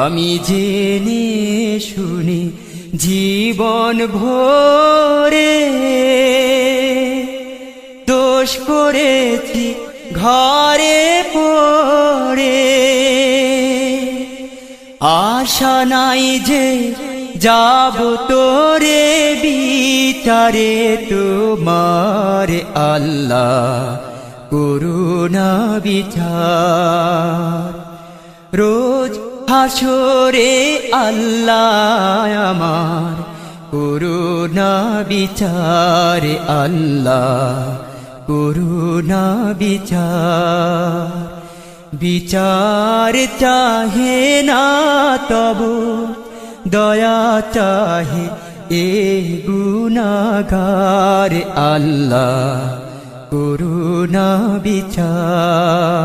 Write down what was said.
আমি জেনে শুনি জীবন ভরে দোষ করেছি ঘরে পড়ে, আশা নাই যে যাব তোরে বিচারে তোমার আল্লাহ করুণা বিচার। রোজ হাসরে আল্লাহ আমার করুণা বিচার, আল্লাহ করুণা বিচার। বিচার চাহে না তবু দয়া চাহে এ গুনাহগার, আল্লাহ করুণা বিচার।